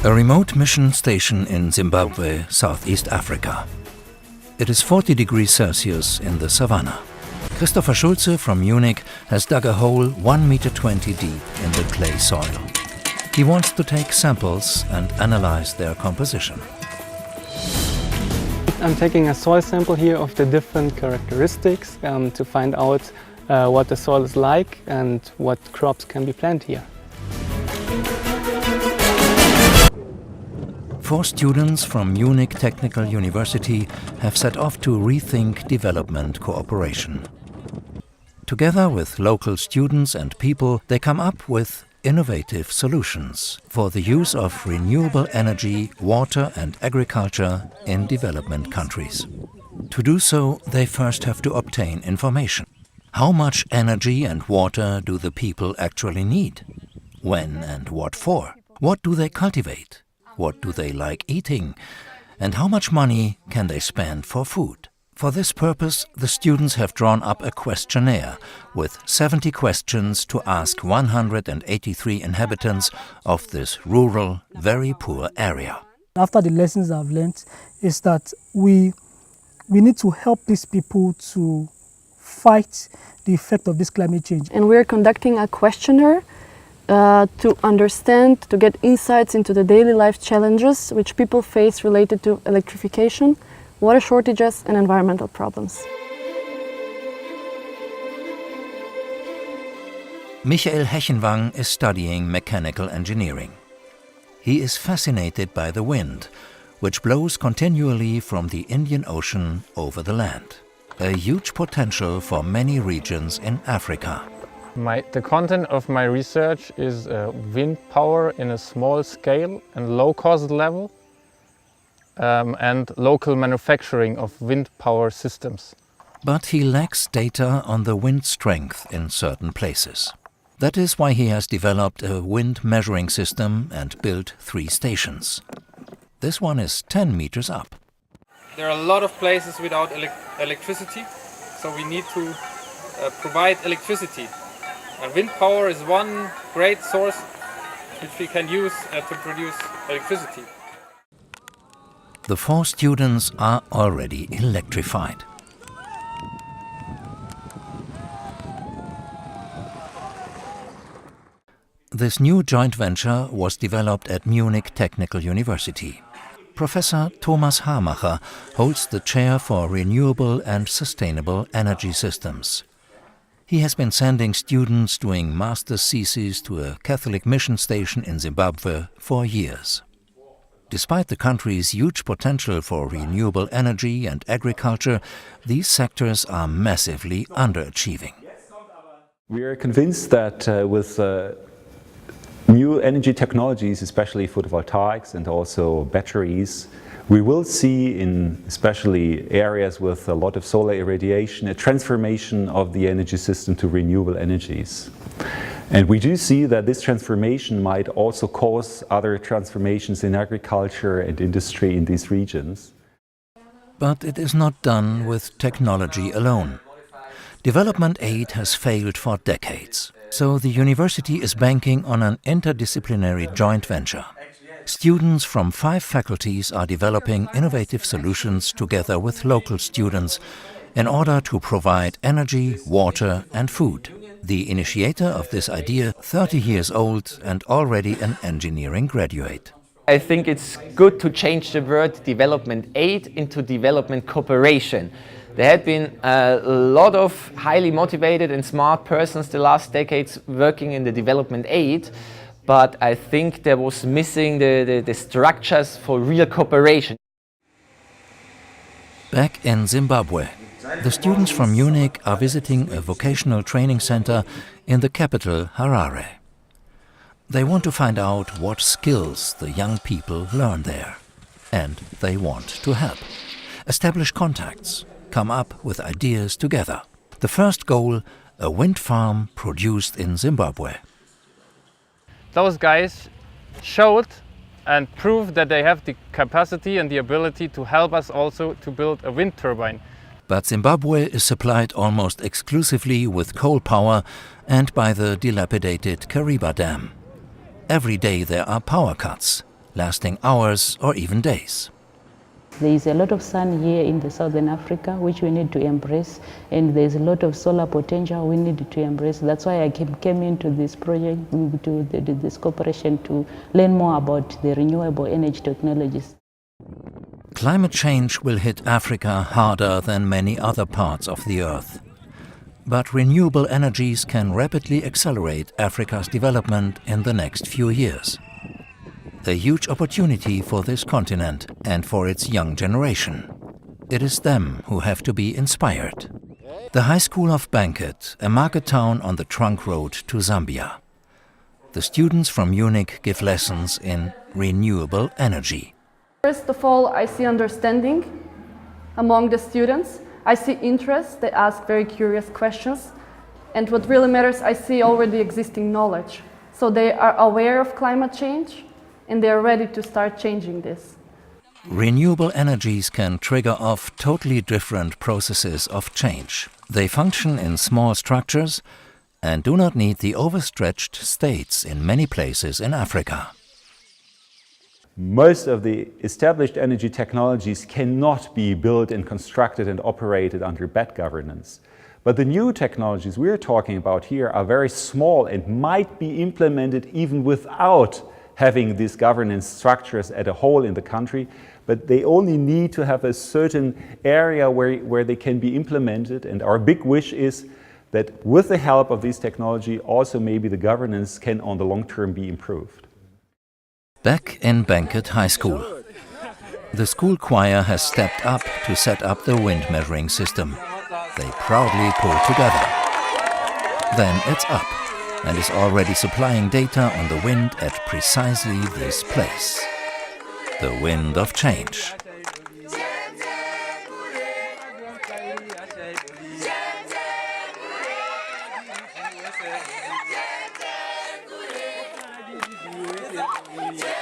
A remote mission station in Zimbabwe, Southeast Africa. It is 40 degrees Celsius in the savannah. Christopher Schulze from Munich has dug a hole 1,20 meters deep in the clay soil. He wants to take samples and analyze their composition. I'm taking a soil sample here of the different characteristics to find out what the soil is like and what crops can be planted here. 4 students from Munich Technical University have set off to rethink development cooperation. Together with local students and people, they come up with innovative solutions for the use of renewable energy, water and agriculture in development countries. To do so, they first have to obtain information. How much energy and water do the people actually need? When and what for? What do they cultivate? What do they like eating? And how much money can they spend for food? For this purpose, the students have drawn up a questionnaire with 70 questions to ask 183 inhabitants of this rural, very poor area. After the lessons I've learned is that we need to help these people to fight the effect of this climate change. And we're conducting a questionnaire to understand, to get insights into the daily life challenges which people face related to electrification, water shortages and environmental problems. Michael Hechenwang is studying mechanical engineering. He is fascinated by the wind, which blows continually from the Indian Ocean over the land. A huge potential for many regions in Africa. The content of my research is wind power in a small scale and low-cost level, and local manufacturing of wind power systems. But he lacks data on the wind strength in certain places. That is why he has developed a wind measuring system and built 3 stations. This one is 10 meters up. There are a lot of places without electricity, so we need to provide electricity. And wind power is one great source which we can use to produce electricity. The 4 students are already electrified. This new joint venture was developed at Munich Technical University. Professor Thomas Hamacher holds the chair for renewable and sustainable energy systems. He has been sending students doing master's theses to a Catholic mission station in Zimbabwe for years. Despite the country's huge potential for renewable energy and agriculture, these sectors are massively underachieving. We are convinced that with new energy technologies, especially photovoltaics and also batteries, we will see in especially areas with a lot of solar irradiation a transformation of the energy system to renewable energies. And we do see that this transformation might also cause other transformations in agriculture and industry in these regions. But it is not done with technology alone. Development aid has failed for decades, so the university is banking on an interdisciplinary joint venture. Students from 5 faculties are developing innovative solutions together with local students in order to provide energy, water and food. The initiator of this idea, 30 years old and already an engineering graduate. I think it's good to change the word development aid into development cooperation. There had been a lot of highly motivated and smart persons the last decades working in the development aid, but I think there was missing the structures for real cooperation. Back in Zimbabwe, the students from Munich are visiting a vocational training center in the capital, Harare. They want to find out what skills the young people learn there. And they want to help. Establish contacts, come up with ideas together. The first goal, a wind farm produced in Zimbabwe. Those guys showed and proved that they have the capacity and the ability to help us also to build a wind turbine. But Zimbabwe is supplied almost exclusively with coal power and by the dilapidated Kariba Dam. Every day there are power cuts. lasting hours or even days. There is a lot of sun here in the southern Africa, which we need to embrace, and there's a lot of solar potential we need to embrace. That's why I came into this project, to this cooperation, to learn more about the renewable energy technologies. Climate change will hit Africa harder than many other parts of the Earth. But renewable energies can rapidly accelerate Africa's development in the next few years. A huge opportunity for this continent and for its young generation. It is them who have to be inspired. The High School of Banket, a market town on the trunk road to Zambia. The students from Munich give lessons in renewable energy. First of all, I see understanding among the students. I see interest, they ask very curious questions. And what really matters, I see already existing knowledge. So they are aware of climate change and they are ready to start changing this. Renewable energies can trigger off totally different processes of change. They function in small structures and do not need the overstretched states in many places in Africa. Most of the established energy technologies cannot be built and constructed and operated under bad governance. But the new technologies we're talking about here are very small and might be implemented even without having these governance structures at a whole in the country, but they only need to have a certain area where they can be implemented. And our big wish is that with the help of this technology, also maybe the governance can on the long term be improved. Back in Banket High School, the school choir has stepped up to set up the wind measuring system. They proudly pull together. Then it's up and is already supplying data on the wind at precisely this place. The wind of change. Yeah.